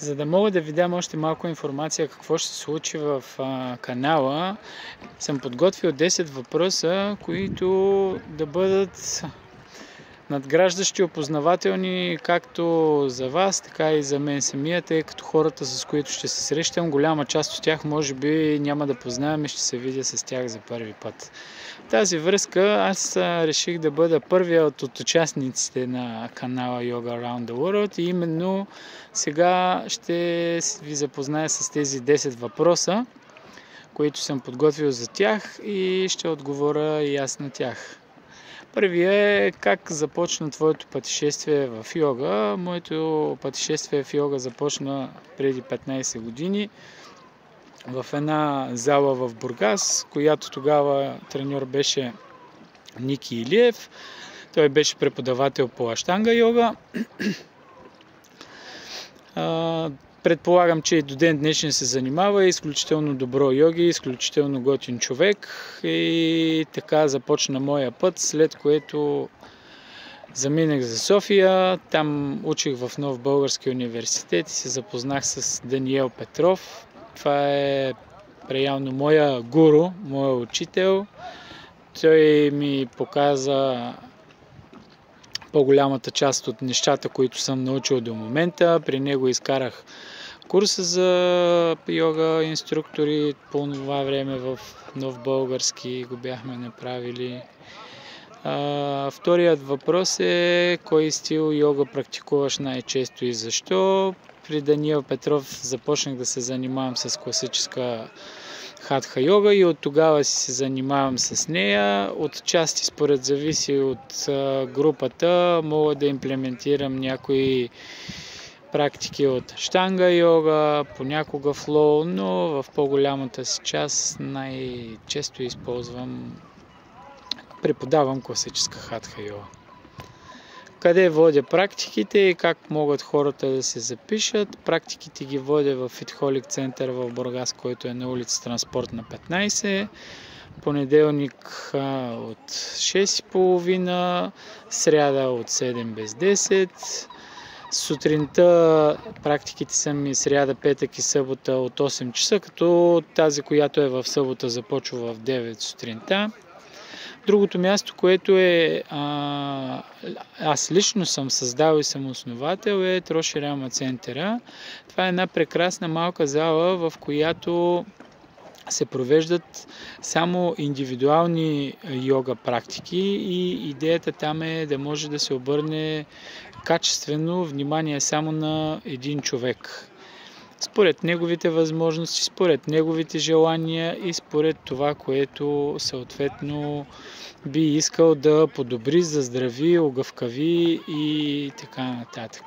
За да мога да ви дам още малко информация какво ще се случи в канала, съм подготвил 10 въпроса, които да бъдат надграждащи, опознавателни както за вас, така и за мен самия, тъй като хората, с които ще се срещам, голяма част от тях може би няма да познавам и ще се видя с тях за първи път. В тази връзка аз реших да бъда първият от участниците на канала Yoga Around the World и именно сега ще ви запозная с тези 10 въпроса, които съм подготвил за тях и ще отговоря и аз на тях. Първият е как започна твоето пътешествие в йога. Моето пътешествие в йога започна преди 15 години в една зала в Бургас, която тогава треньор беше Ники Илиев. Той беше преподавател по аштанга йога. Предполагам, че и до ден днешен се занимава, изключително добро йоги, изключително готин човек и така започна моя път, след което заминах за София, там учих в Нов български университет и се запознах с Даниел Петров. Това е реално моя гуру, моя учител. Той ми показа по-голямата част от нещата, които съм научил до момента. При него изкарах курса за йога инструктори по това време в Нов български го бяхме направили. Вторият въпрос е кой стил йога практикуваш най-често и защо? При Даниел Петров започнах да се занимавам с класическа хатха йога и от тогава се занимавам с нея. От части според зависи от групата мога да имплементирам някои практики от щанга йога, понякога флоу, но в по-голямата си част най-често преподавам класическа хатха йога. Къде водя практиките и как могат хората да се запишат? Практиките ги водя в Fitholic център в Бургас, който е на улица Транспортна 15. Понеделник от 6:30, сряда от 7 без 10. Сутринта практиките са ми сряда, петък и събота от 8 часа, като тази, която е в събота, започва в 9 сутринта. Другото място, което аз лично съм създал и съм основател, е Троши Рама центъра. Това е една прекрасна малка зала, в която се провеждат само индивидуални йога практики и идеята там е да може да се обърне качествено внимание само на един човек. Според неговите възможности, според неговите желания и според това, което съответно би искал да подобри, заздрави, огъвкави и така нататък.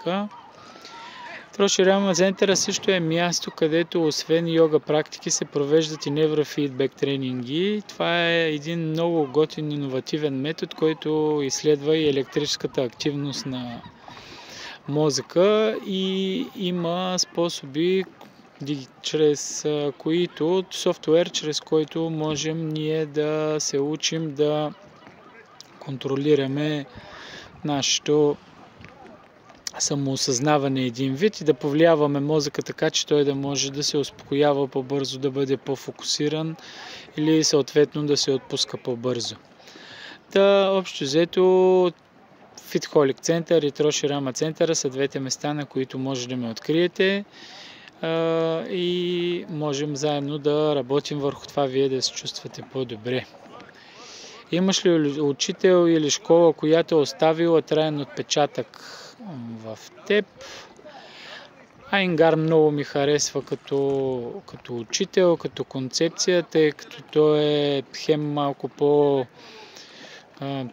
Троши Рама центъра също е място, където освен йога практики се провеждат и неврофидбек тренинги. Това е един много готин иновативен метод, който изследва и електрическата активност на мозъка и има способи, чрез които, софтуер, чрез който можем ние да се учим да контролираме нашето самоосъзнаване един вид и да повлияваме мозъка така, че той да може да се успокоява по-бързо, да бъде по-фокусиран или съответно да се отпуска по-бързо. Общо взето Fitholic център и Троши Рама центъра са двете места, на които може да ме откриете и можем заедно да работим върху това вие да се чувствате по-добре. Имаш ли учител или школа, която е оставила траен отпечатък в теб? Айенгар много ми харесва като учител, като концепция, тъй като той е хем малко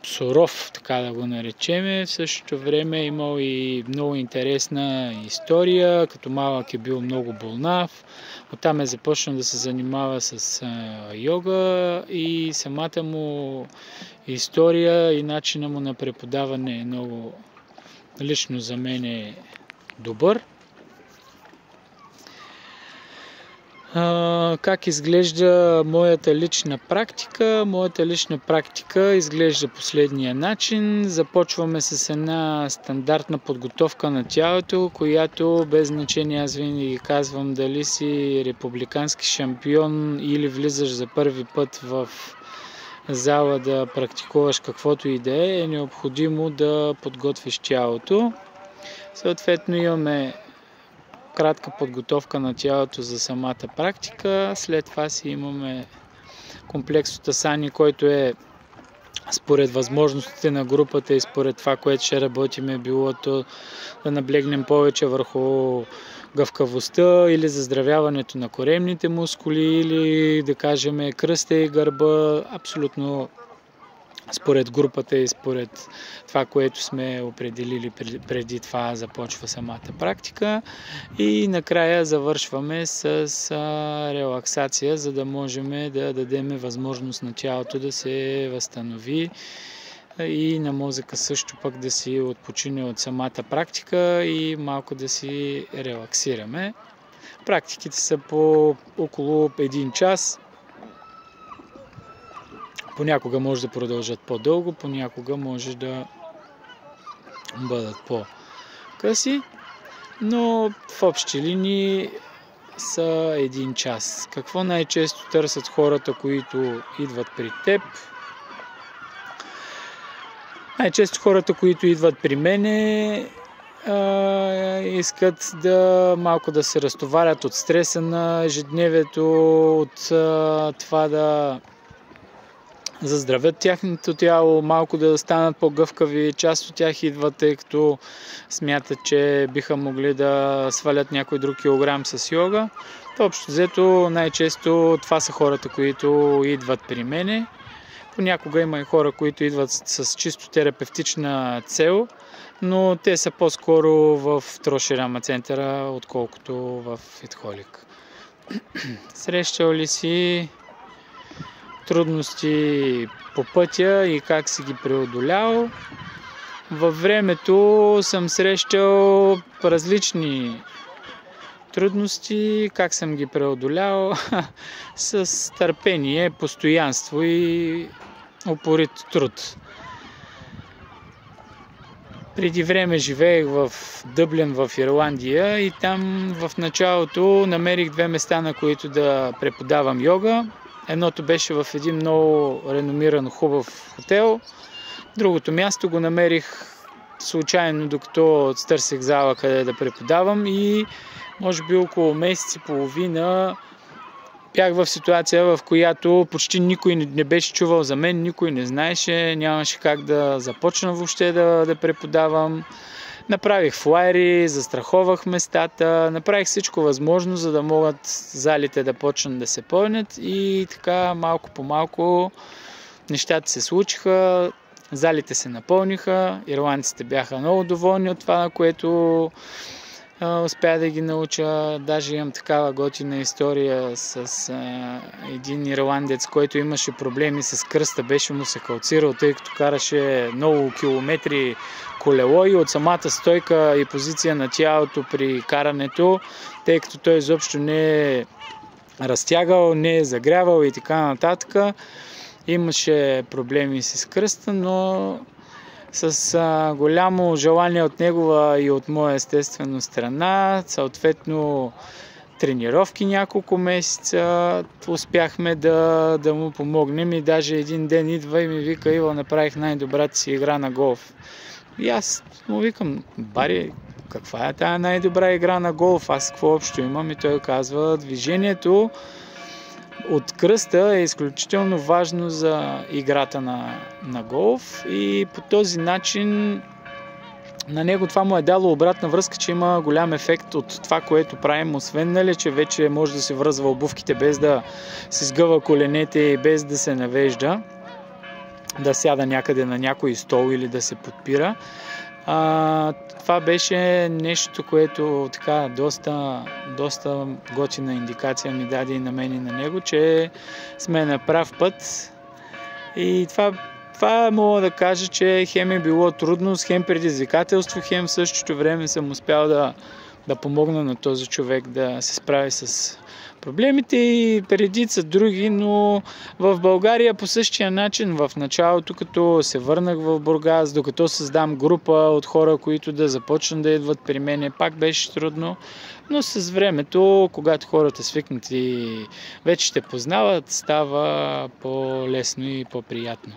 суров, така да го наречеме. В същото време е имал и много интересна история. Като малък е бил много болнав. Оттам е започнал да се занимава с йога и самата му история и начина му на преподаване е много лично за мен е добър. Как изглежда моята лична практика? Моята лична практика изглежда последния начин. Започваме с една стандартна подготовка на тялото, която без значение, аз винаги казвам, дали си републикански шампион или влизаш за първи път в зала да практикуваш каквото и да е необходимо да подготвиш тялото. Съответно имаме кратка подготовка на тялото за самата практика. След това си имаме комплекс от асани, който е според възможностите на групата и според това, което ще работиме, било то да наблегнем повече върху гъвкавостта или заздравяването на коремните мускули, или да кажем кръста и гърба, абсолютно според групата и според това, което сме определили преди това започва самата практика. И накрая завършваме с релаксация, за да можем да дадем възможност на тялото да се възстанови и на мозъка също пък да си отпочине от самата практика и малко да си релаксираме. Практиките са по около 1 час. Понякога може да продължат по-дълго, понякога може да бъдат по-къси, но в общи линии са 1 час. Какво най-често търсят хората, които идват при теб? Най-често хората, които идват при мене, искат малко да се разтоварят от стреса на ежедневието, от това да заздравят тяхното тяло, малко да станат по-гъвкави. Част от тях идват, тъй като смятат, че биха могли да свалят някой друг килограм с йога. Общо взето най-често това са хората, които идват при мене. Понякога има и хора, които идват с чисто терапевтична цел, но те са по-скоро в Троши Рама центъра, отколкото в Фитхолик. Срещал ли си трудности по пътя и как си ги преодолял? Във времето съм срещал различни трудности, как съм ги преодолял с търпение, постоянство и упорит труд. Преди време живеех в Дъблин, в Ирландия, и там в началото намерих 2 места, на които да преподавам йога. Едното беше в един много реномиран хубав хотел. Другото място го намерих случайно, докато търсех зала къде да преподавам, и може би около месец и половина бях в ситуация, в която почти никой не беше чувал за мен, никой не знаеше, нямаше как да започна въобще да преподавам. Направих флайери, застраховах местата, направих всичко възможно, за да могат залите да почнат да се пълнят, и така малко по малко нещата се случиха, залите се напълниха, ирландците бяха много доволни от това, на което успя да ги науча. Даже имам такава готина история с един ирландец, който имаше проблеми с кръста, беше му се калцирал, тъй като караше много километри колело, и от самата стойка и позиция на тялото при карането, тъй като той изобщо не е разтягал, не е загрявал и така нататък. Имаше проблеми с кръста, но с голямо желание от негова и от моя естествено страна, съответно тренировки няколко месеца, успяхме да му помогнем, и даже един ден идва и ми вика: Иво, направих най-добрата си игра на голф. И аз му викам: Бари, каква е тая най-добра игра на голф? Аз какво общо имам? И той казва: движението от кръста е изключително важно за играта на голф, и по този начин на него това му е дало обратна връзка, че има голям ефект от това, което правим, освен че вече може да се връзва обувките без да се сгъва коленете и без да се навежда, да сяда някъде на някой стол или да се подпира. Това беше нещо, което така доста готина индикация ми даде и на мен и на него, че сме на прав път. И това мога да кажа, че хем е било трудност, хем предизвикателство, хем в същото време съм успял да да помогна на този човек да се справи с проблемите и редица други, но в България по същия начин в началото, като се върнах в Бургас, докато създам група от хора, които да започнат да идват при мене, пак беше трудно, но с времето, когато хората свикнат и вече те познават, става по-лесно и по-приятно.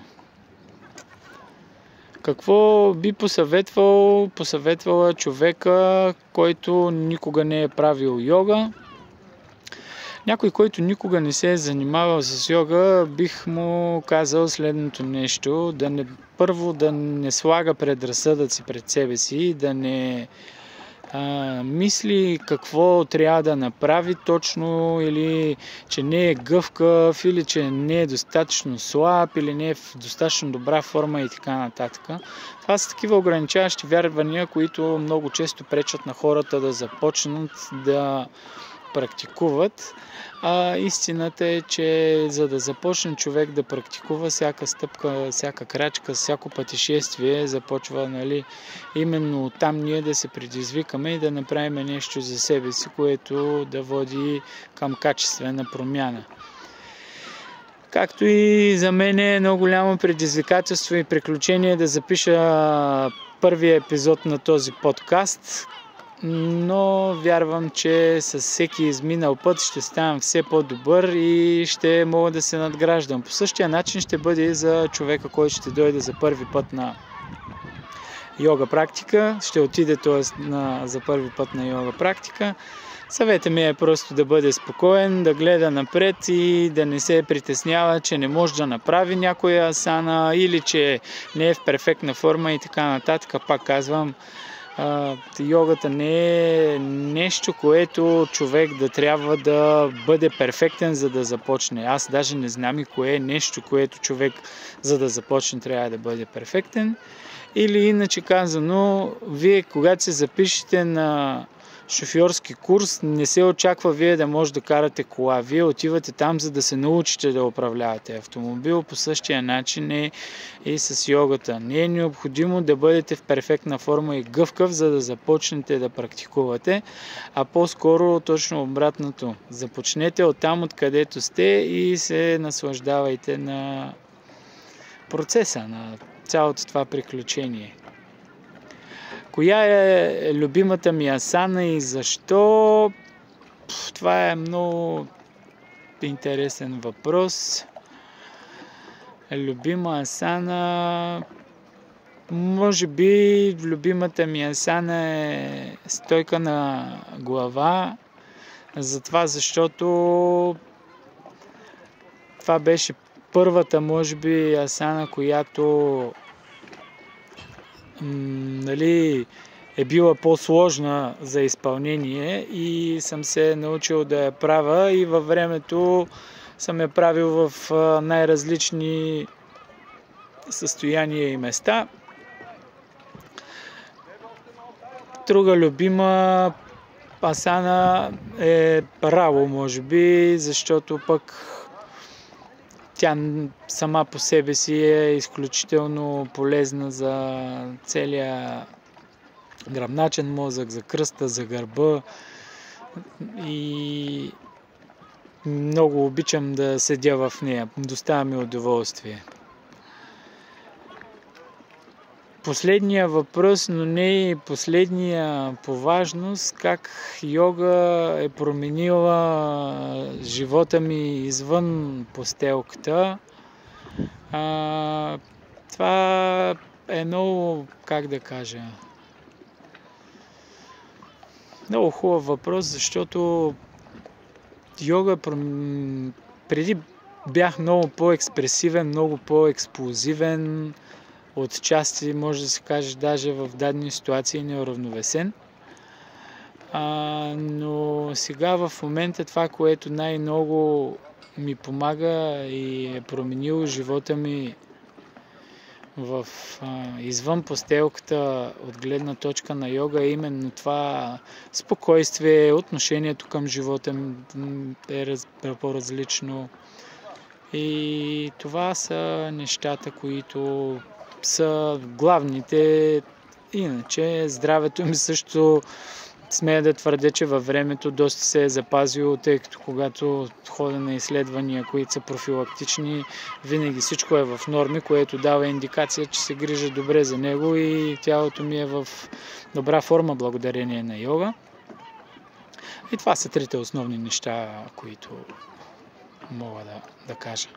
Какво би посъветвал? Посъветвала човека, който никога не е правил йога. Някой, който никога не се е занимавал с йога, бих му казал следното нещо. Първо да не слага предразсъдъци пред себе си, да не мисли какво трябва да направи точно, или че не е гъвкав, или че не е достатъчно слаб, или не е в достатъчно добра форма и така нататък. Това са такива ограничаващи вярвания, които много често пречат на хората да започнат да практикуват. Истината е, че за да започне човек да практикува, всяка стъпка, всяка крачка, всяко пътешествие започва, именно там ние да се предизвикаме и да направим нещо за себе си, което да води към качествена промяна. Както и за мен е много голямо предизвикателство и приключение да запиша първия епизод на този подкаст, но вярвам, че с всеки изминал път ще ставам все по-добър и ще мога да се надграждам. По същия начин ще бъде и за човека, който ще дойде за първи път на йога практика, ще отиде за първи път на йога практика. Съветът ми е просто да бъде спокоен, да гледа напред и да не се притеснява, че не може да направи някоя асана или че не е в перфектна форма и така нататък. Пак казвам, йогата не е нещо, което човек да трябва да бъде перфектен, за да започне. Аз даже не знам и кое е нещо, което човек, за да започне, трябва да бъде перфектен. Или иначе казано, вие когато се запишете на шофьорски курс, не се очаква вие да може да карате кола. Вие отивате там, за да се научите да управлявате автомобил. По същия начин е и с йогата. Не е необходимо да бъдете в перфектна форма и гъвкав, за да започнете да практикувате, а по-скоро точно обратното. Започнете оттам, откъдето сте и се наслаждавайте на процеса, на цялото това приключение. Коя е любимата ми асана и защо? Това е много интересен въпрос. Любима асана... Може би любимата ми асана е стойка на глава. Затова, защото това беше първата, може би, асана, която е била по-сложна за изпълнение и съм се научил да я правя и във времето съм я правил в най-различни състояния и места. Друга любима асана е право, може би, защото пък тя сама по себе си е изключително полезна за целия гръбначен мозък, за кръста, за гърба и много обичам да седя в нея. Доставя ми удоволствие. Последния въпрос, но не и последния по важност, как йога е променила живота ми извън постелката. Това е много, много хубав въпрос, защото йога преди бях много по-експресивен, много по-експлозивен, отчасти може да се каже даже в дадени ситуации неуравновесен. Но сега в момента това, което най-много ми помага и е променило живота ми извън постелката от гледна точка на йога, е именно това спокойствие, отношението към живота е по-различно. И това са нещата, които са главните. Иначе здравето ми също Смея да твърдя, че във времето доста се е запазило, тъй като когато ходя на изследвания, които са профилактични, винаги всичко е в норми, което дава индикация, че се грижа добре за него и тялото ми е в добра форма благодарение на йога. И това са трите основни неща, които мога да кажа.